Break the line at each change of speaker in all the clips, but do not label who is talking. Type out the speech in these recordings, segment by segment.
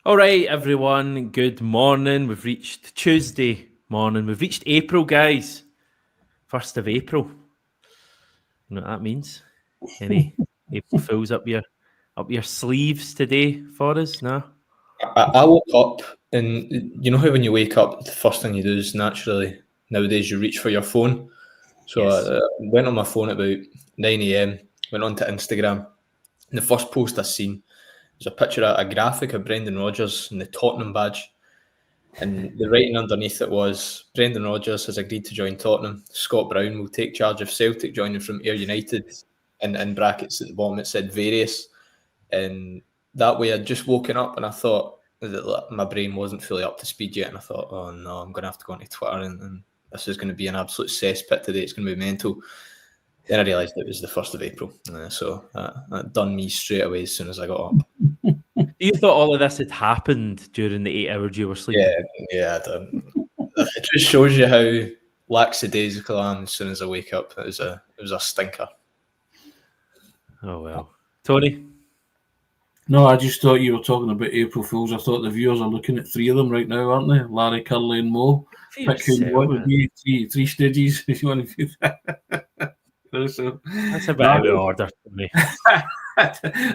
All right, everyone. Good morning. We've reached Tuesday morning. We've reached April, guys. 1st of April. You know what that means? Any April Fools up your sleeves today for us? No?
I woke up, and you know how when you wake up, the first thing you do is naturally nowadays you reach for your phone. So
Yes.
I went on my phone at about 9 a.m, went onto Instagram, and the first post I seen was a picture of a graphic of Brendan Rodgers in the Tottenham badge. And the writing underneath it was, Brendan Rodgers has agreed to join Tottenham. Scott Brown will take charge of Celtic, joining from Ayr United. And in brackets at the bottom it said various. And that way I'd just woken up and I thought that my brain wasn't fully up to speed yet. And I thought, oh no, I'm going to have to go onto Twitter and this is going to be an absolute cesspit today. It's going to be mental. Then I realised it was the 1st of April. So that done me straight away as soon as I got up.
You thought all of this had happened during the 8 hours you were sleeping?
Yeah, I did. It just shows you how lackadaisical I am as soon as I wake up. It was a stinker.
Oh, well. Tony?
No, I just thought you were talking about April Fools. I thought the viewers are looking at 3 of them right now, aren't they? Larry, Curly and Mo. Pick who you want to be. Three stages if you want to do that. So,
that's a bit out of order for me.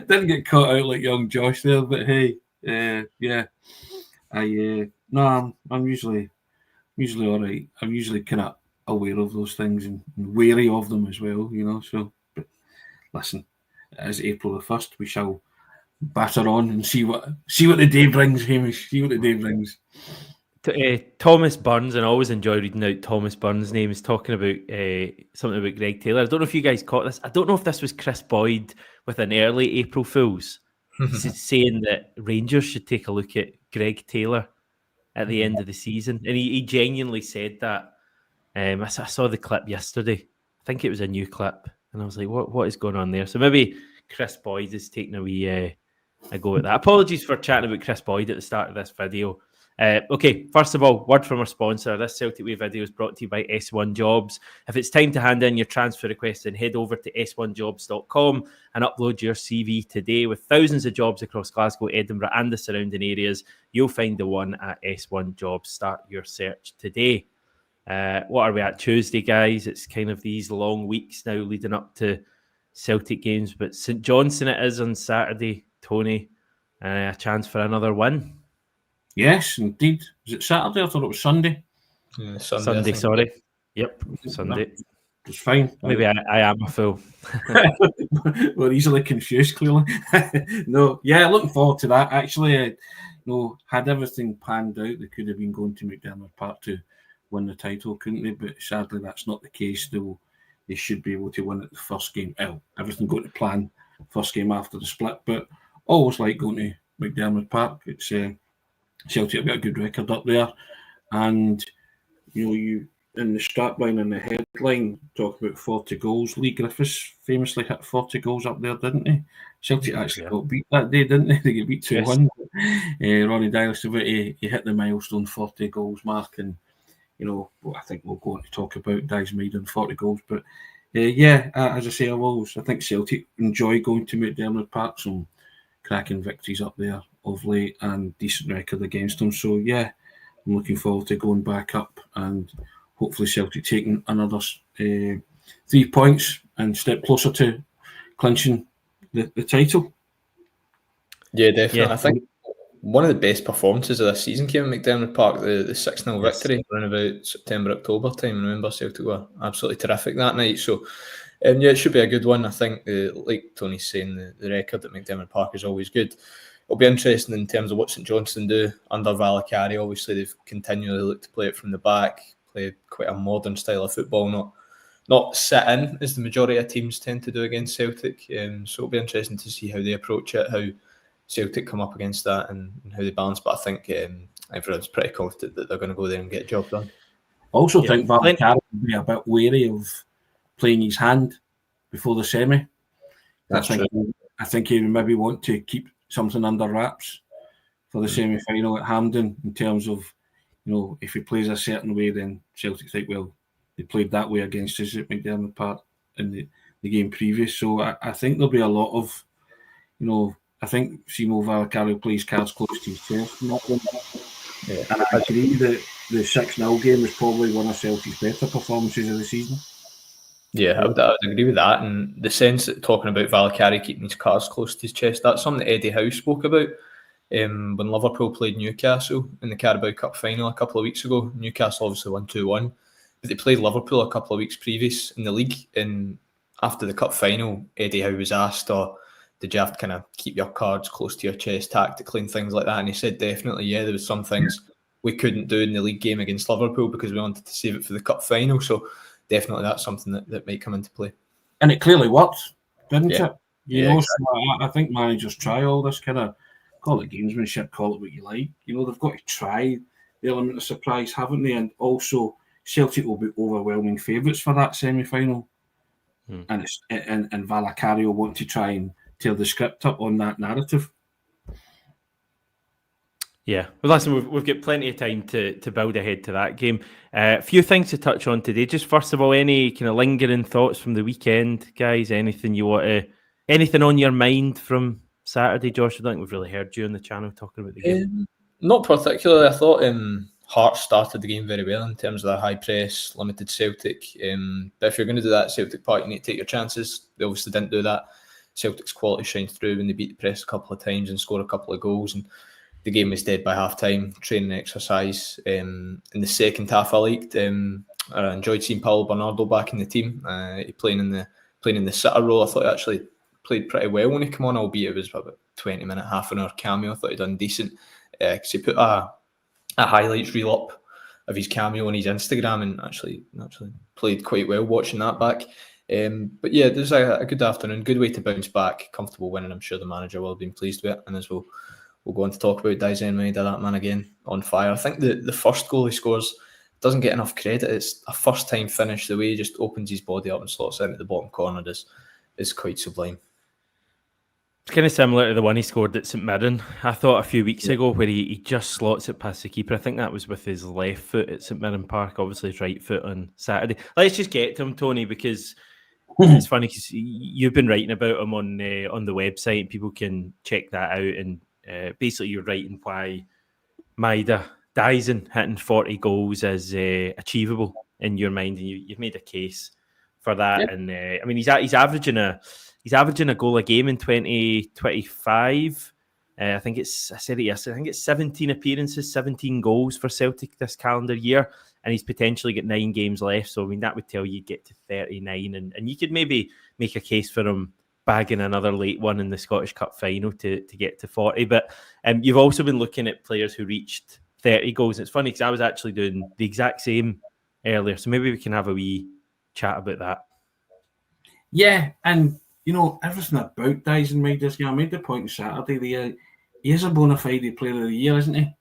Didn't get caught out like young Josh there, but hey, yeah. I'm usually all right. I'm usually kind of aware of those things and wary of them as well, you know. So, but listen, it is April the 1st. We shall batter on and see what the day brings, Hamish. See what the day brings.
Thomas Burns, and I always enjoy reading out Thomas Burns' name, is talking about something about Greg Taylor. I don't know if you guys caught this. I don't know if this was Chris Boyd with an early April Fools saying that Rangers should take a look at Greg Taylor at the end of the season. And he genuinely said that. I saw the clip yesterday. I think it was a new clip. And I was like, what is going on there? So maybe Chris Boyd is taking a wee a go at that. Apologies for chatting about Chris Boyd at the start of this video. Okay, first of all, word from our sponsor. This Celtic Way video is brought to you by S1 Jobs. If it's time to hand in your transfer request, then head over to s1jobs.com and upload your CV today. With thousands of jobs across Glasgow, Edinburgh and the surrounding areas, you'll find the one at S1 Jobs. Start your search today. What are we at? Tuesday, guys. It's kind of these long weeks now leading up to Celtic games, but St Johnstone it is on Saturday, Tony. A chance for another win.
Yes, indeed. Was it Saturday? I thought it was Sunday.
Yeah,
Sunday, sorry. Yep, Sunday.
It's fine.
Maybe I am a fool.
We're easily confused, clearly. No, yeah, looking forward to that. Actually, had everything panned out, they could have been going to McDermott Park to win the title, couldn't they? But sadly, that's not the case. They should be able to win at the first game. Everything going to plan, first game after the split. But always like going to McDermott Park. It's Celtic have got a good record up there, and you in the strapline and the headline talk about 40 goals. Lee Griffiths famously hit 40 goals up there, didn't he? Celtic actually got beat that day, didn't they? They got beat 2-1. Yes. Ronnie Dylis, he hit the milestone 40 goals mark, and I think we'll go on to talk about Daizen Maeda and 40 goals. But as I say, I think Celtic enjoy going to McDermott Park. Some cracking victories up there of late and decent record against them. So I'm looking forward to going back up and hopefully Celtic taking another 3 points and step closer to clinching the title.
Yeah, definitely. Yeah. I think one of the best performances of this season came at McDermott Park, the 6-0 victory around about September, October time. I remember Celtic were absolutely terrific that night. So, it should be a good one. I think, like Tony's saying, the record at McDermott Park is always good. It'll be interesting in terms of what St Johnstone do under Valakari. Obviously, they've continually looked to play it from the back, play quite a modern style of football, not sit in as the majority of teams tend to do against Celtic. So it'll be interesting to see how they approach it, how Celtic come up against that and how they balance. But I think everyone's pretty confident that they're going to go there and get a job done.
I also think Valakari will be a bit wary of playing his hand before the semi. I think he would maybe want to keep something under wraps for the semi-final at Hampden in terms of, if he plays a certain way, then Celtic think, well, they played that way against us at McDermott Park in the game previous. So I think there'll be a lot of, I think Simo Valakario plays cards close to his chest. And I agree that the 6-0 game was probably one of Celtic's better performances of the season.
Yeah, I would agree with that. And the sense that talking about Valakari keeping his cards close to his chest, that's something that Eddie Howe spoke about when Liverpool played Newcastle in the Carabao Cup final a couple of weeks ago. Newcastle obviously won 2-1, but they played Liverpool a couple of weeks previous in the league. And after the cup final, Eddie Howe was asked, did you have to kind of keep your cards close to your chest tactically and things like that? And he said definitely, yeah, there was some things we couldn't do in the league game against Liverpool because we wanted to save it for the cup final. So definitely that's something that might come into play.
And it clearly worked, didn't it?
Exactly.
So I think managers try all this kind of, call it gamesmanship, call it what you like. They've got to try the element of surprise, haven't they? And also, Celtic will be overwhelming favourites for that semi-final. And Valakario want to try and tear the script up on that narrative.
Yeah, well, listen, we've got plenty of time to build ahead to that game. A few things to touch on today. Just first of all, any kind of lingering thoughts from the weekend, guys? Anything on your mind from Saturday, Josh? I don't think we've really heard you on the channel talking about the game.
Not particularly. I thought Hearts started the game very well in terms of their high press, limited Celtic. But if you're going to do that at Celtic Park, you need to take your chances. They obviously didn't do that. Celtic's quality shined through when they beat the press a couple of times and scored a couple of goals. And the game was dead by half time, training exercise. In the second half, I enjoyed seeing Paulo Bernardo back in the team. He playing in the sitter role. I thought he actually played pretty well when he came on, albeit it was about 20-minute, half an hour cameo. I thought he'd done decent because he put a highlights reel up of his cameo on his Instagram and actually played quite well watching that back. But yeah, there's a good afternoon, good way to bounce back, comfortable win, and I'm sure the manager will have been pleased with it. And as we'll go on to talk about Daizen Maeda, that man again on fire. I think the first goal he scores doesn't get enough credit. It's a first time finish. The way he just opens his body up and slots in at the bottom corner is quite sublime.
It's kind of similar to the one he scored at St Mirren, I thought, a few weeks ago, where he just slots it past the keeper. I think that was with his left foot at St Mirren Park, obviously his right foot on Saturday. Let's just get to him, Tony, because it's funny because you've been writing about him on the website and people can check that out. And basically you're writing why Daizen hitting 40 goals is achievable in your mind, and you've made a case for that. Yep. And I mean, he's averaging a goal a game in 2025. I think it's 17 appearances, 17 goals for Celtic this calendar year, and he's potentially got 9 games left. So I mean, that would tell you get to 39, and you could maybe make a case for him bagging another late one in the Scottish Cup final to get to 40. But you've also been looking at players who reached 30 goals. It's funny because I was actually doing the exact same earlier, so maybe we can have a wee chat about that.
Yeah, and everything about Daizen Maeda's game. I made the point on Saturday. He is a bona fide player of the year, isn't he?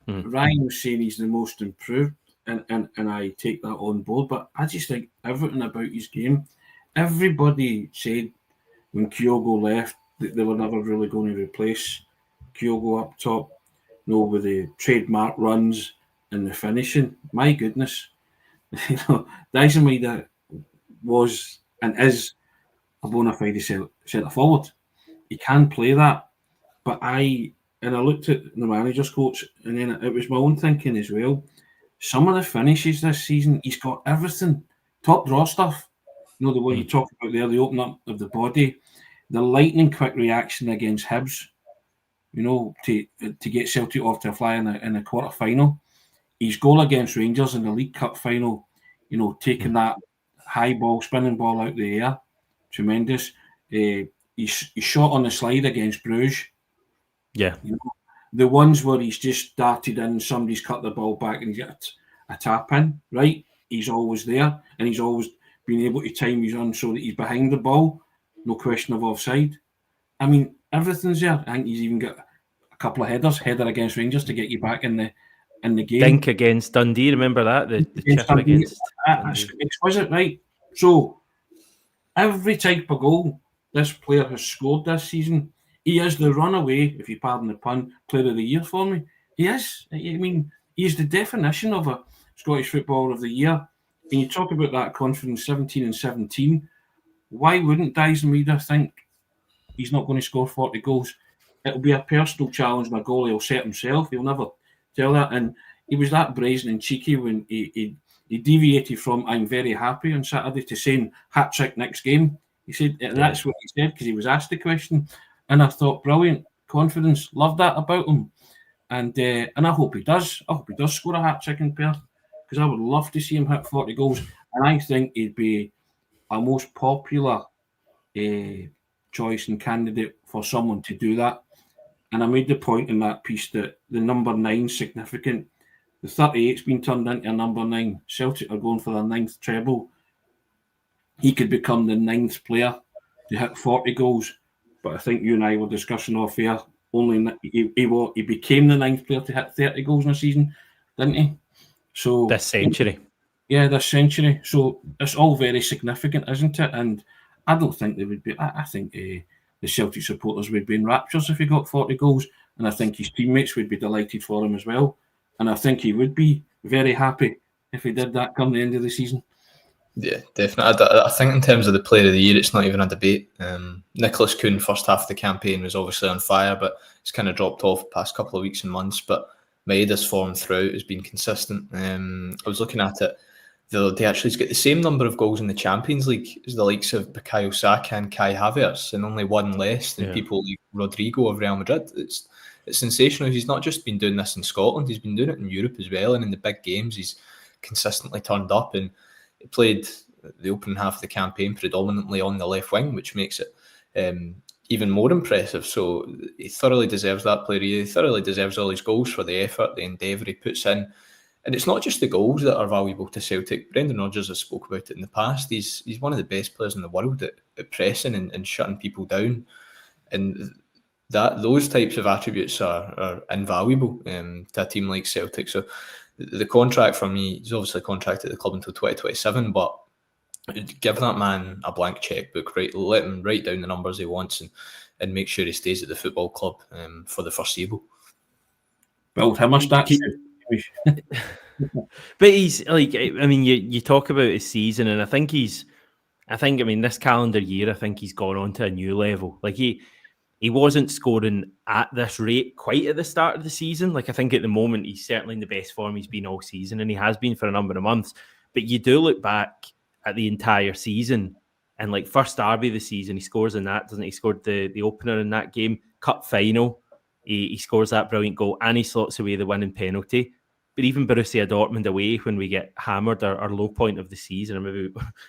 Ryan was saying he's the most improved, and I take that on board. But I just think everything about his game. Everybody said when Kyogo left that they were never really going to replace Kyogo up top. With the trademark runs and the finishing. My goodness, Daizen Maeda was and is a bona fide centre forward. He can play that, but I looked at the manager's coach, and then it was my own thinking as well. Some of the finishes this season, he's got everything, top draw stuff. The one you talked about there, the open up of the body, the lightning quick reaction against Hibs. To get Celtic off to a fly in the quarter final. His goal against Rangers in the League Cup final, taking that high ball, spinning ball out the air, tremendous. He shot on the slide against Bruges.
Yeah.
The ones where he's just darted in, somebody's cut the ball back and he's got a tap in, right? He's always there, and he's always been able to time his run so that he's behind the ball, no question of offside. I mean, everything's there. I think he's even got a couple of header against Rangers to get you back in the game.
Dink against Dundee, remember that? The chip against
Dundee. Exquisite, right? So, every type of goal this player has scored this season, he is the runaway, if you pardon the pun, player of the year for me. He is. I mean, he's the definition of a Scottish footballer of the year. And you talk about that confidence, 17 and 17. Why wouldn't Daizen Maeda think he's not going to score 40 goals. It'll be a personal challenge, and a goal he'll set himself. He'll never tell that. And he was that brazen and cheeky when he deviated from "I'm very happy" on Saturday to saying hat trick next game. He said that's what he said because he was asked the question, and I thought brilliant confidence, loved that about him, and I hope he does. I hope he does score a hat trick in Perth because I would love to see him hit 40 goals, and I think he'd be a most popular choice and candidate for someone to do that. And I made the point in that piece that the number 9 is significant. The 38's been turned into a number 9. Celtic are going for their 9th treble. He could become the 9th player to hit 40 goals. But I think you and I were discussing off air. Only he became the 9th player to hit 30 goals in a season, didn't he? So
this century.
Yeah, this century. So it's all very significant, isn't it? And I don't think they would be. I think the Celtic supporters would be in raptures if he got 40 goals, and I think his teammates would be delighted for him as well. And I think he would be very happy if he did that come the end of the season.
Yeah, definitely. I think in terms of the player of the year, it's not even a debate. Nicholas Kuhn, first half of the campaign, was obviously on fire, but it's kind of dropped off the past couple of weeks and months. But Maeda's form throughout has been consistent. I was looking at it the other day. Actually, he's got the same number of goals in the Champions League as the likes of Bukayo Saka and Kai Havertz, and only one less than people like Rodrigo of Real Madrid. It's sensational. He's not just been doing this in Scotland; he's been doing it in Europe as well. And in the big games, he's consistently turned up. And he played the opening half of the campaign predominantly on the left wing, which makes it even more impressive. So he thoroughly deserves that player. He thoroughly deserves all his goals for the effort, the endeavour he puts in. And it's not just the goals that are valuable to Celtic. Brendan Rodgers has spoke about it in the past. He's one of the best players in the world at pressing and shutting people down. And those types of attributes are invaluable to a team like Celtic. So the contract for me, he's obviously contracted at the club until 2027, but give that man a blank checkbook, right? Let him write down the numbers he wants and make sure he stays at the football club for the foreseeable.
Well, how much that?
But he's like, I mean, you talk about his season, and I think this calendar year, I think he's gone on to a new level. Like he wasn't scoring at this rate quite at the start of the season. Like I think at the moment he's certainly in the best form he's been all season, and he has been for a number of months. But you do look back at the entire season, and like first derby of the season, he scores in that, doesn't he? He scored the opener in that game. Cup final, he scores that brilliant goal, and he slots away the winning penalty. But even Borussia Dortmund away, when we get hammered, our low point of the season, or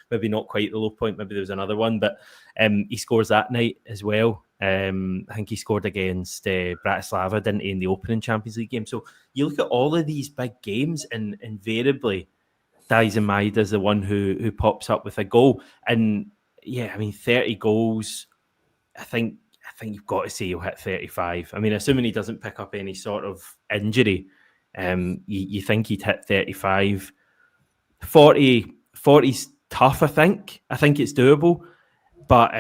maybe not quite the low point, maybe there was another one, but he scores that night as well. I think he scored against Bratislava, didn't he, in the opening Champions League game. So you look at all of these big games, and invariably Daizen Maeda is the one who pops up with a goal. And yeah, I mean, 30 goals, I think you've got to say he'll hit 35. I mean, assuming he doesn't pick up any sort of injury, you think he'd hit 35. 40's tough, I think. I think it's doable, but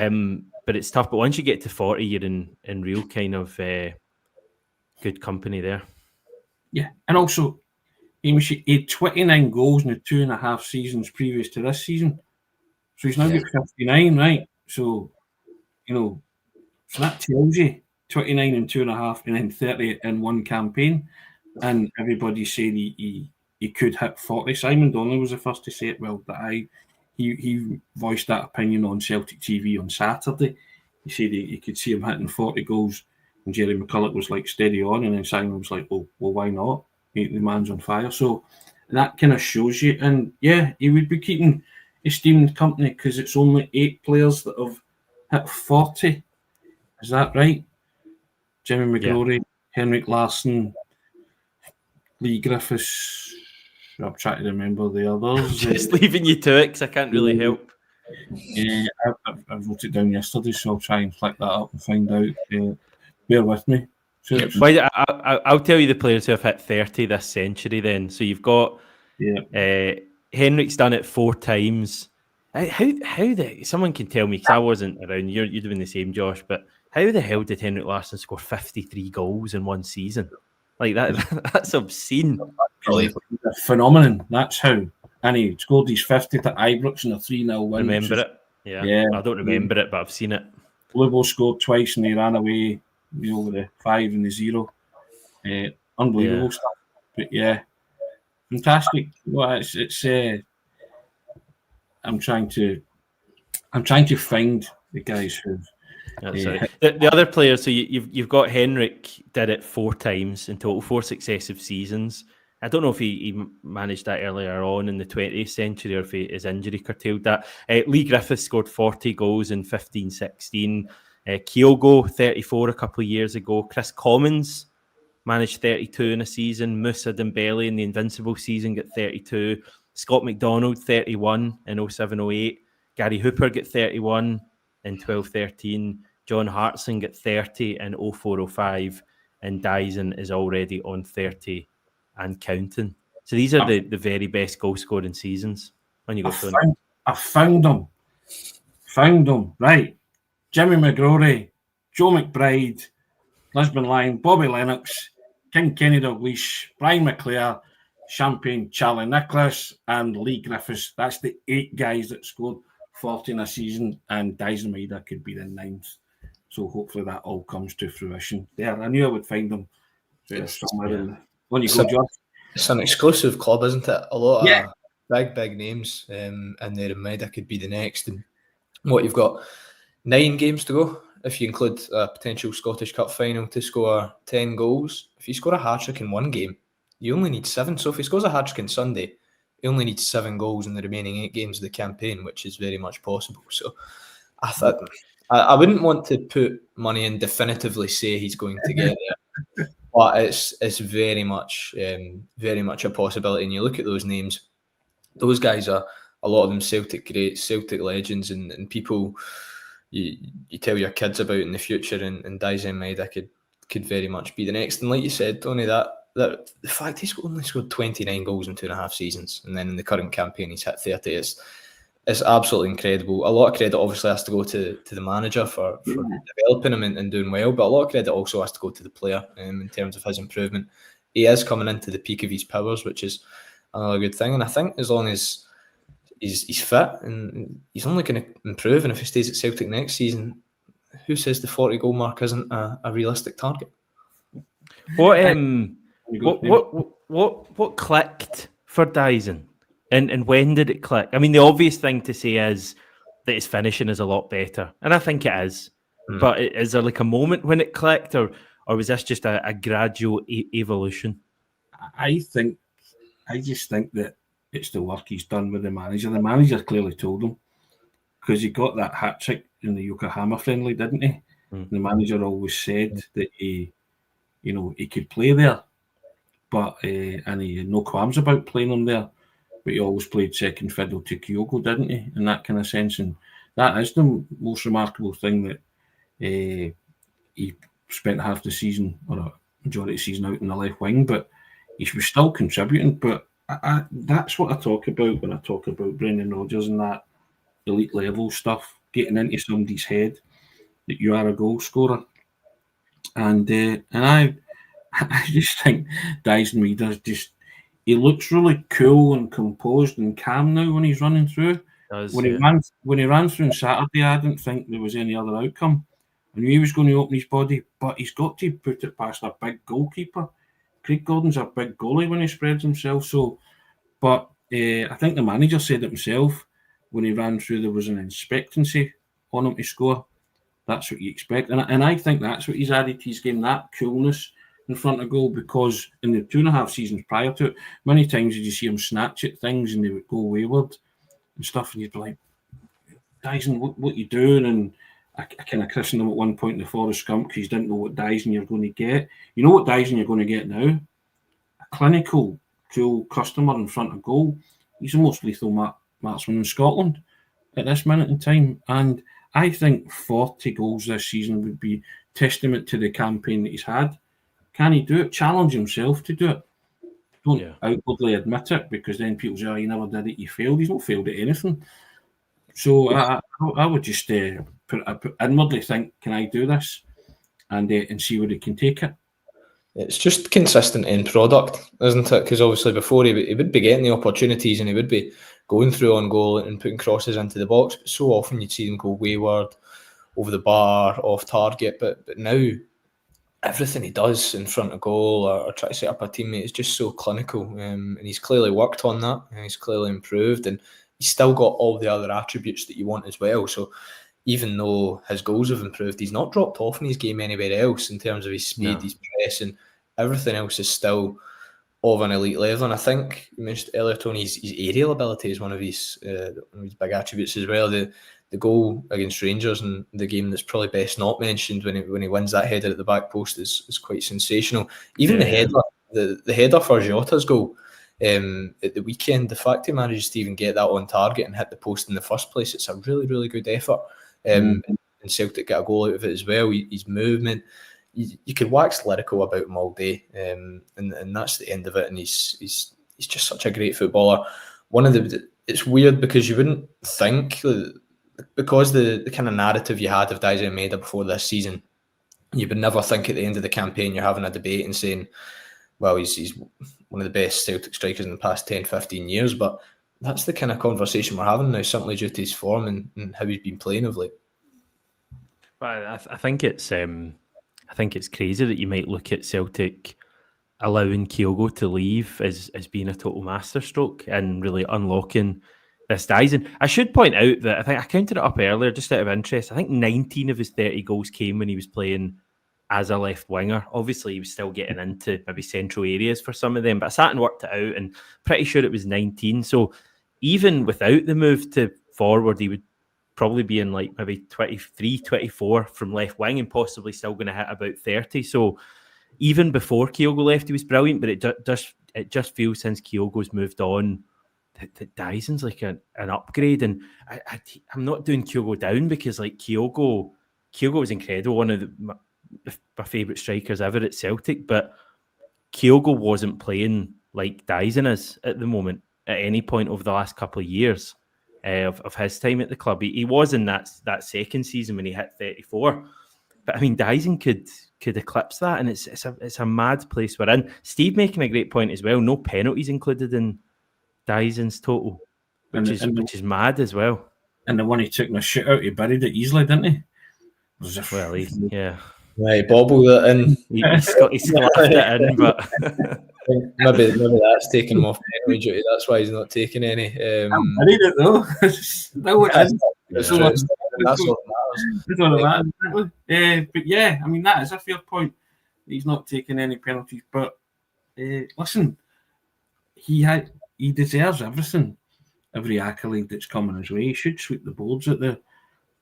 it's tough. But once you get to 40, you're in real kind of good company there. Yeah,
and also he had 29 goals in the 2.5 seasons previous to this season, so he's now got 59, right? So so that tells you 29 and 2.5, and then 30 in one campaign. And everybody's saying he could hit 40. Simon Donnelly was the first to say it. Well, he voiced that opinion on Celtic TV on Saturday. He said he could see him hitting 40 goals, and Jerry McCulloch was like steady on, and then Simon was like, well, why not? The man's on fire. So that kind of shows you. And yeah, he would be keeping esteemed company because it's only 8 players that have hit 40. Is that right? Jimmy McGrory, Henrik Larsson, Lee Griffiths. I'm trying to remember the others.
Just leaving you to it because I can't really help.
Yeah, I wrote it down yesterday, so I'll try and flick that up and find out. Bear with me.
I'll tell you the players who have hit 30 this century then. So you've got Henrik's done it 4 times. Someone can tell me, because I wasn't around, you're doing the same, Josh, but how the hell did Henrik Larsson score 53 goals in one season? Like that's obscene.
Really a phenomenon. That's how. And he scored his 50th at Ibrox in a 3-0 win.
Remember it? Yeah. I don't remember it, but I've seen it.
Bluebell scored twice and they ran away, with the 5 and the 0. Unbelievable stuff. But yeah, fantastic. Well, it's. I'm trying to find the guys who.
That's right. The other players, so you've got Henrik did it 4 times in total, 4 successive seasons. I don't know if he managed that earlier on in the 20th century or if his injury curtailed that. Lee Griffiths scored 40 goals in 15-16. Kyogo, 34 a couple of years ago. Chris Commons managed 32 in a season. Moussa Dembele in the Invincible season got 32. Scott McDonald, 31 in 07-08. Gary Hooper got 31 in 12-13. John Hartson got 30 in 04-05. And Daizen is already on 30 and counting. So these are the very best goal scoring seasons. When you go
I found them. Right. Jimmy McGrory, Joe McBride, Lisbon Lion, Bobby Lennox, King Kenny Dalglish, Brian McClare, Champagne Charlie Nicholas, and Lee Griffiths. That's the 8 guys that scored 40 in a season, and Daizen Maeda could be the 9th. So hopefully that all comes to fruition. There, I knew I would find them somewhere. When you go, George.
It's an exclusive club, isn't it? A lot of big names in there, and Maeda could be the next. And what you've got 9 games to go. If you include a potential Scottish Cup final to score 10 goals, if you score a hat-trick in 1 game, you only need 7. So if he scores a hat-trick on Sunday, he only needs 7 goals in the remaining 8 games of the campaign, which is very much possible. So I thought I wouldn't want to put money and definitively say he's going to get there, but it's very much a possibility. And you look at those names; those guys are, a lot of them, Celtic greats, Celtic legends, and people you tell your kids about in the future. And Daizen Maeda could very much be the next. And like you said, Tony, that the fact he's only scored 29 goals in 2.5 seasons, and then in the current campaign he's hit 30, it's absolutely incredible. A lot of credit obviously has to go to the manager for developing him and doing well, but a lot of credit also has to go to the player in terms of his improvement. He is coming into the peak of his powers, which is another good thing. And I think as long as he's fit, and he's only going to improve, and if he stays at Celtic next season, who says the 40 goal mark isn't a realistic target?
What clicked for Daizen? And when did it click? I mean, the obvious thing to say is that his finishing is a lot better. And I think it is. But is there like a moment when it clicked, or was this just a gradual evolution?
I just think that it's the work he's done with the manager. The manager clearly told him, because he got that hat-trick in the Yokohama friendly, didn't he? The manager always said that he could play there, but and he had no qualms about playing him there. But he always played second fiddle to Kyogo, didn't he? In that kind of sense. And that is the most remarkable thing, that he spent half the season, or a majority of the season, out in the left wing, but he was still contributing. But that's what I talk about when I talk about Brendan Rodgers and that elite level stuff, getting into somebody's head that you are a goal scorer. And I just think Daizen Maeda he looks really cool and composed and calm now when he's running through. When he ran through on Saturday, I didn't think there was any other outcome. I knew he was going to open his body, but he's got to put it past a big goalkeeper. Craig Gordon's a big goalie when he spreads himself. But I think the manager said it himself. When he ran through, there was an expectancy on him to score. That's what you expect. And I think that's what he's added to his game, that coolness in front of goal, because in the 2.5 seasons prior to it, many times did you see him snatch at things and they would go wayward and stuff, and you'd be like, Daizen, what you doing? And I kind of christened him at one point the Forest Gump, because he didn't know what Daizen you're going to get. You know what Daizen you're going to get now? A clinical, cool customer in front of goal. He's the most lethal marksman in Scotland at this minute in time. And I think 40 goals this season would be testament to the campaign that he's had. Can he do it? Challenge himself to do it. Don't outwardly admit it, because then people say, he never did it, he failed. He's not failed at anything. So I would just inwardly think, can I do this? And see where he can take it.
It's just consistent end product, isn't it? Because obviously before he would be getting the opportunities and he would be going through on goal and putting crosses into the box, but so often you'd see them go wayward, over the bar, off target, but now everything he does in front of goal or try to set up a teammate is just so clinical, and he's clearly worked on that, and he's clearly improved, and he's still got all the other attributes that you want as well. So even though his goals have improved, he's not dropped off in his game anywhere else in terms of his speed, his press, and everything else is still of an elite level. And I think you mentioned earlier, Tony, his aerial ability is one of his big attributes as well. The goal against Rangers in the game that's probably best not mentioned, when he wins that header at the back post, is quite sensational. Even the header, the header for Jota's goal at the weekend, the fact he manages to even get that on target and hit the post in the first place, it's a really, really good effort. And Celtic get a goal out of it as well. His movement, you could wax lyrical about him all day, and that's the end of it. And he's just such a great footballer. It's weird because you wouldn't think, because the kind of narrative you had of Daizen Maeda before this season, you would never think at the end of the campaign you're having a debate and saying, well, he's one of the best Celtic strikers in the past 10, 15 years. But that's the kind of conversation we're having now, simply due to his form and how he's been playing of late.
But I think it's crazy that you might look at Celtic allowing Kyogo to leave as being a total masterstroke and really unlocking this Daizen. I should point out that I think I counted it up earlier just out of interest. I think 19 of his 30 goals came when he was playing as a left winger. Obviously, he was still getting into maybe central areas for some of them, but I sat and worked it out and pretty sure it was 19. So even without the move to forward, he would probably be in like maybe 23, 24 from left wing and possibly still going to hit about 30. So even before Kyogo left, he was brilliant, but it just feels since Kyogo's moved on that Daizen's like an upgrade. And I'm not doing Kyogo down because like Kyogo was incredible, one of my favourite strikers ever at Celtic, but Kyogo wasn't playing like Daizen is at the moment at any point over the last couple of years of his time at the club. He was in that second season when he hit 34. But I mean, Daizen could eclipse that, and it's a mad place we're in. Steve making a great point as well. No penalties included in Daizen's total, which is mad as well.
And the one he took in a shootout, he buried it easily, didn't he?
Well, yeah.
Right, bobbled it in.
He slapped it in, but
maybe that's taking him off penalty duty. That's why he's not taking any.
I need it though. That's what matters. But yeah, I mean, that is a fair point. He's not taking any penalties, but listen, he deserves everything, every accolade that's coming his way. He should sweep the boards at the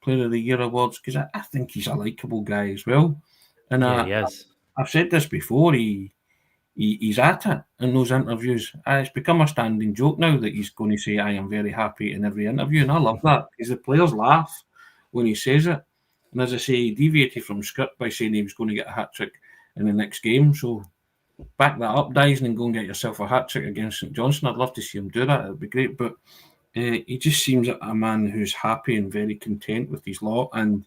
Player of the Year awards because I think he's a likeable guy as well. And
he is.
I've said this before. He's at it in those interviews. It's become a standing joke now that he's going to say, "I am very happy" in every interview, and I love that because the players laugh when he says it. And as I say, he deviated from script by saying he was going to get a hat trick in the next game. So back that up, Daizen, and go and get yourself a hat trick against St Johnstone. I'd love to see him do that. It'd be great. But he just seems a man who's happy and very content with his lot. And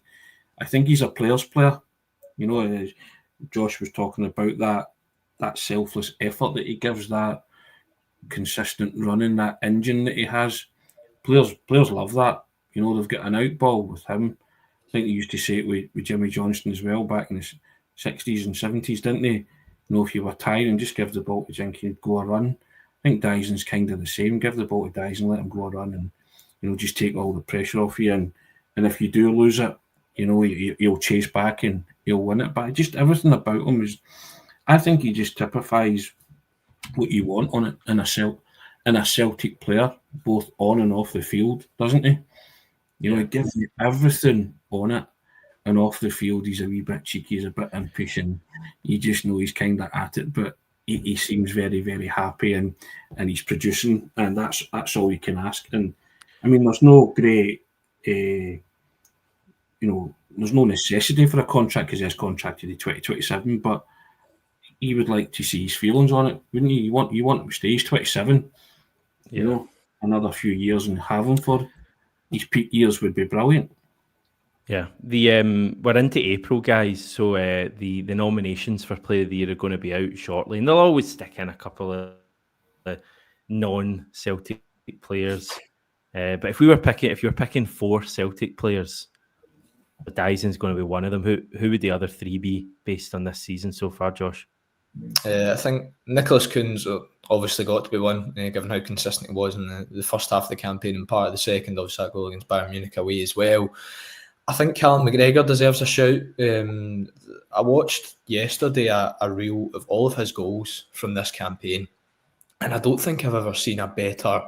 I think he's a player's player. You know, Josh was talking about that selfless effort that he gives, that consistent running, that engine that he has. Players love that. You know, they've got an out ball with him. I think they used to say it with Jimmy Johnston as well back in the 60s and 70s, didn't they? You know, if you were tired and just give the ball to Jinky and go a run. I think Daizen's kind of the same. Give the ball to Daizen, let him go a run, and you know, just take all the pressure off you. And if you do lose it, you know, he'll chase back and he'll win it. But just everything about him is, I think he just typifies what you want on it in a Celtic player, both on and off the field, doesn't he? You know, he gives you everything on it, and off the field he's a wee bit cheeky, he's a bit impatient. You just know he's kind of at it, but he seems very, very happy, and he's producing, and that's all you can ask. And I mean, there's no great, you know, there's no necessity for a contract because he's contracted to 2027, but he would like to see his feelings on it, wouldn't you? You want him to stay. He's 27, you know, another few years and have him for his peak years would be brilliant.
Yeah, we're into April, guys, so the nominations for Player of the Year are going to be out shortly, and they'll always stick in a couple of non-Celtic players. But if you were picking 4 Celtic players, Daizen's going to be one of them. Who would the other three be based on this season so far, Josh?
I think Nicholas Kuhn's obviously got to be one, given how consistent he was in the first half of the campaign and part of the second. Obviously, that goal against Bayern Munich away as well. I think Callum McGregor deserves a shout. I watched yesterday a reel of all of his goals from this campaign, and I don't think I've ever seen a better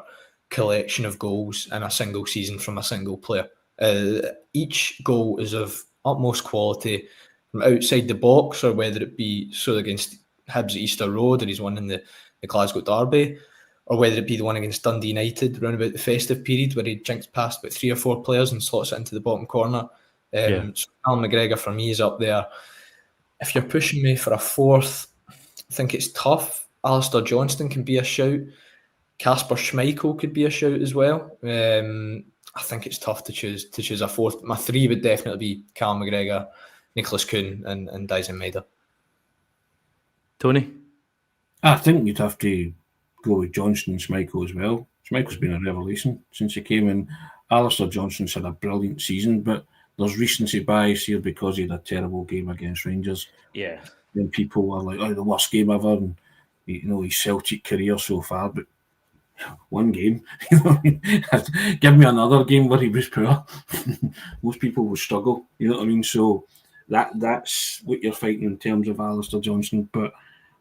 collection of goals in a single season from a single player. Each goal is of utmost quality from outside the box, or whether it be against Hibs at Easter Road, or he's won in the Glasgow Derby, or whether it be the one against Dundee United around about the festive period where he jinxed past about 3 or 4 players and slots it into the bottom corner. So Alan McGregor for me is up there. If you're pushing me for a fourth, I think it's tough. Alistair Johnston can be a shout. Kasper Schmeichel could be a shout as well. I think it's tough to choose a fourth. My 3 would definitely be Callum McGregor, Nicholas Kuhn and Daizen Maeda.
Tony?
I think you'd have to go with Johnston and Schmeichel as well. Schmeichel's been a revelation since he came in. Alistair Johnston's had a brilliant season, but there's recency bias here because he had a terrible game against Rangers.
Yeah.
Then people were like, the worst game ever, and his Celtic career so far, but one game. Give me another game where he was poor. Most people would struggle, you know what I mean? So that's what you're fighting in terms of Alistair Johnston, but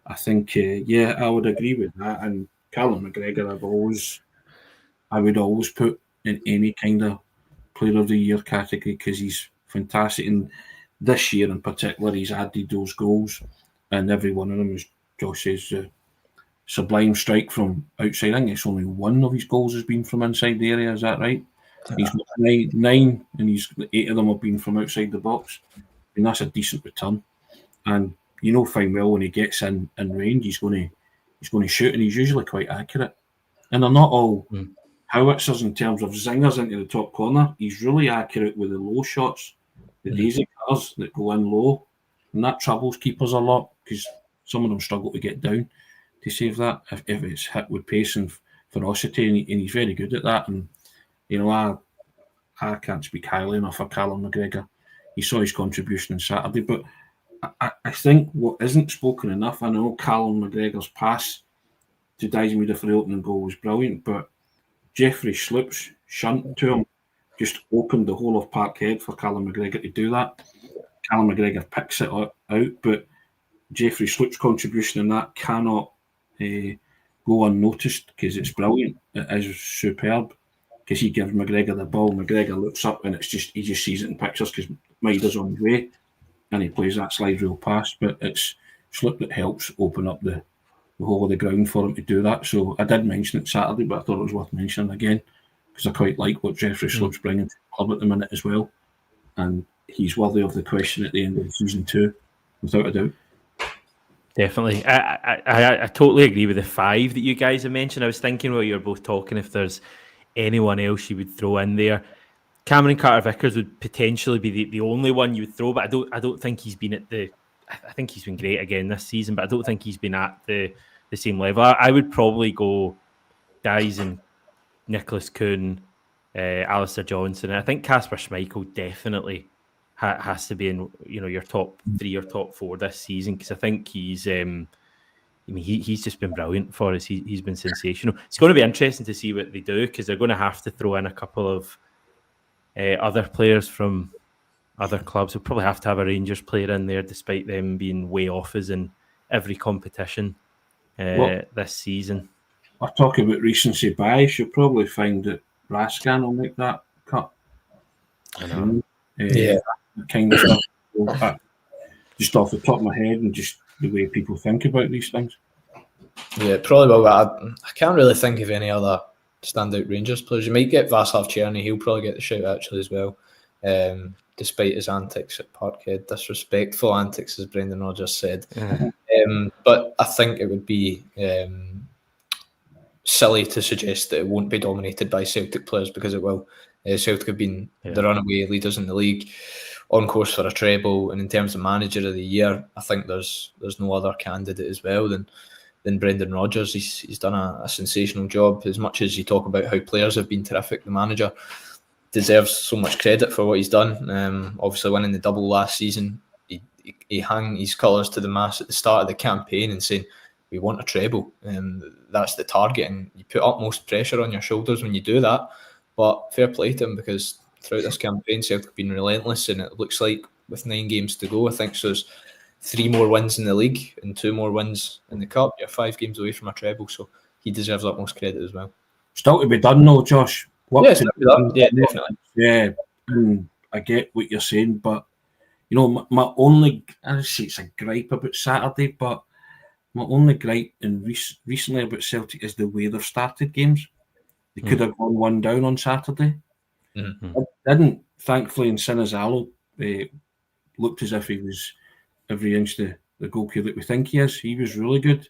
I think, I would agree with that. And Callum McGregor, I would always put in any kind of Player of the Year category because he's fantastic. And this year in particular, he's added those goals, and every one of them, as Josh says, sublime strike from outside. I think it's only one of his goals has been from inside the area. Is that right? He's got nine, and 8 of them have been from outside the box. And that's a decent return. And fine well when he gets in range, he's going to shoot, and he's usually quite accurate. And they're not all howitzers in terms of zingers into the top corner. He's really accurate with the low shots, the daisy cutters that go in low, and that troubles keepers a lot because some of them struggle to get down to save that if it's hit with pace and ferocity, and he's very good at that. And I can't speak highly enough of Callum McGregor. You saw his contribution on Saturday, but I think what isn't spoken enough, I know Callum McGregor's pass to Daizen Maeda for the opening goal was brilliant, but Jeffrey Sloop's shunt to him just opened the whole of Parkhead for Callum McGregor to do that. Callum McGregor picks it out, but Jeffrey Sloop's contribution in that cannot go unnoticed because it's brilliant. It is superb because he gives McGregor the ball. McGregor looks up and he just sees it in pictures because Maeda's on his way and he plays that slide rule pass. But it's Sloop that helps open up the whole of the ground for him to do that. So I did mention it Saturday, but I thought it was worth mentioning again because I quite like what Jeffrey Sloop's bringing to the club at the minute as well. And he's worthy of the question at the end of season 2, without a doubt.
Definitely. I totally agree with the 5 that you guys have mentioned. I was thinking while you were both talking if there's anyone else you would throw in there. Cameron Carter-Vickers would potentially be the only one you would throw, but I don't think he's been at the... I think he's been great again this season, but I don't think he's been at the same level. I would probably go Daizen, Nicholas Kuhn, Alistair Johnston. And I think Kasper Schmeichel definitely has to be in your top 3 or top 4 this season because I think he's he's just been brilliant for us. He's been sensational. It's going to be interesting to see what they do because they're going to have to throw in a couple of other players from other clubs. They'll probably have to have a Rangers player in there despite them being way off us in every competition this season.
We're talking about recency bias. You'll probably find that Raskan will make that cut.
I know.
Kind of stuff. Just off the top of my head and just the way people think about these things.
Yeah, probably will. I can't really think of any other standout Rangers players. You might get Václav Černý. He'll probably get the shout actually as well. Despite his antics at Parkhead, disrespectful antics, as Brendan Rodgers said. But I think it would be silly to suggest that it won't be dominated by Celtic players because it will. Celtic have been the runaway leaders in the league, on course for a treble, and in terms of manager of the year, I think there's no other candidate as well than Brendan Rodgers. He's done a sensational job. As much as you talk about how players have been terrific, the manager deserves so much credit for what he's done. Obviously, winning the double last season, he hung his colours to the mast at the start of the campaign and saying, we want a treble. That's the target, and you put utmost pressure on your shoulders when you do that. But fair play to him, because throughout this campaign, Celtic have been relentless, and it looks like with 9 games to go, I think so there's 3 more wins in the league and 2 more wins in the cup. You're 5 games away from a treble, so he deserves utmost credit as well.
Still to be done though, Josh.
Yeah, definitely.
Yeah, and I get what you're saying, but you know, my only, I say it's a gripe about Saturday, but my only gripe recently about Celtic is the way they've started games. They could have gone 1 down on Saturday.
Mm-hmm.
It didn't, thankfully, and Sinazalo looked as if he was every inch the goalkeeper that we think he is. He was really good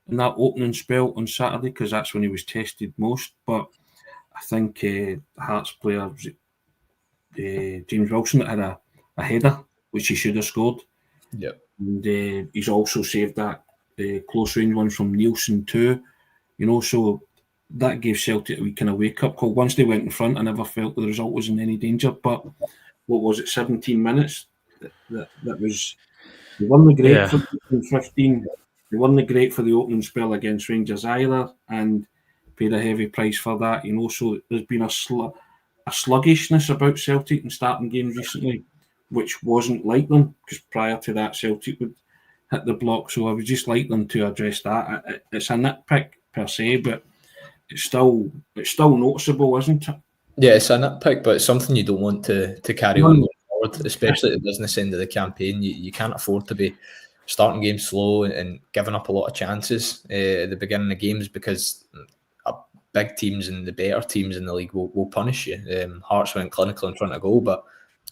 in that opening spell on Saturday, because that's when he was tested most. But I think Hearts player, James Wilson, that had a header, which he should have scored.
Yeah.
And he's also saved that close range one from Nielsen too. You know, so that gave Celtic a wee kind of wake-up call. Once they went in front, I never felt the result was in any danger. But what was it, 17 minutes? That was... They weren't great for 15. They weren't great for the opening spell against Rangers either, and paid a heavy price for that. You know, so there's been a sluggishness about Celtic in starting games recently, which wasn't like them, because prior to that, Celtic would hit the block. So I would just like them to address that. It's a nitpick per se, but it's still noticeable, isn't it?
Yeah, it's a nitpick, but it's something you don't want to carry on forward, especially at the business end of the campaign. You can't afford to be starting games slow and giving up a lot of chances at the beginning of games, because big teams and the better teams in the league will punish you. Hearts went clinical in front of goal, but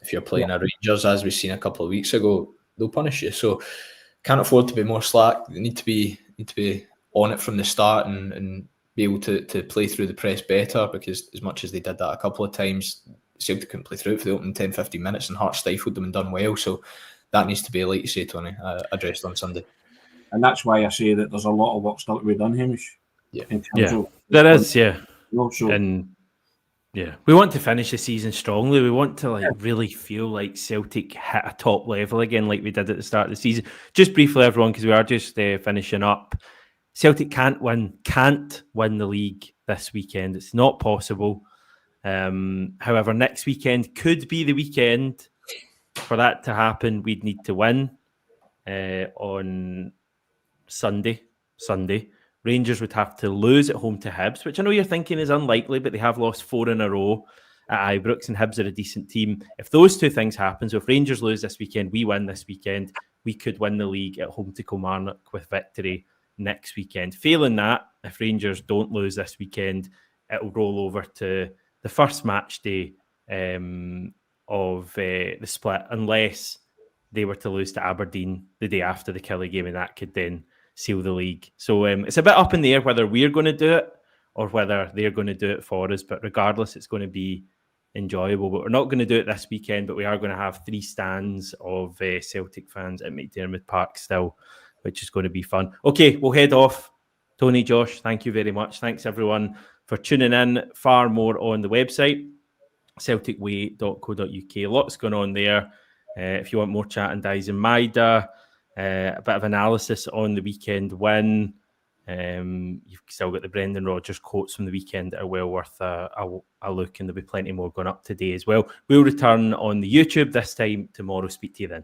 if you're playing a Rangers, as we've seen a couple of weeks ago, they'll punish you. So can't afford to be more slack. They need to be on it from the start and be able to play through the press better, because as much as they did that a couple of times, Celtic couldn't play through it for the opening 10-15 minutes, and Hearts stifled them and done well. So that needs to be, like you say, Tony, addressed on Sunday.
And that's why I say that there's a lot of work still to be done, Hamish.
Yeah,
there is, yeah.
Also,
and yeah, we want to finish the season strongly. We want to really feel like Celtic hit a top level again, like we did at the start of the season. Just briefly, everyone, because we are just finishing up. Celtic can't win the league this weekend. It's not possible. However, next weekend could be the weekend. For that to happen, we'd need to win on Sunday. Rangers would have to lose at home to Hibs, which I know you're thinking is unlikely, but they have lost 4 in a row at Ibrox, and Hibs are a decent team. If those 2 things happen, so if Rangers lose this weekend, we win this weekend, we could win the league at home to Kilmarnock with victory next weekend. Failing that, if Rangers don't lose this weekend, it'll roll over to the first match day of the split, unless they were to lose to Aberdeen the day after the Killie game, and that could then seal the league. So it's a bit up in the air whether we're going to do it or whether they're going to do it for us. But regardless, it's going to be enjoyable. But we're not going to do it this weekend, but we are going to have 3 stands of Celtic fans at McDiarmid Park still, which is going to be fun. Okay, we'll head off. Tony, Josh, thank you very much. Thanks, everyone, for tuning in. Far more on the website, celticway.co.uk. Lots going on there. If you want more chat on Daizen Maeda, a bit of analysis on the weekend win. You've still got the Brendan Rodgers quotes from the weekend that are well worth a look, and there'll be plenty more going up today as well. We'll return on the YouTube this time tomorrow. Speak to you then.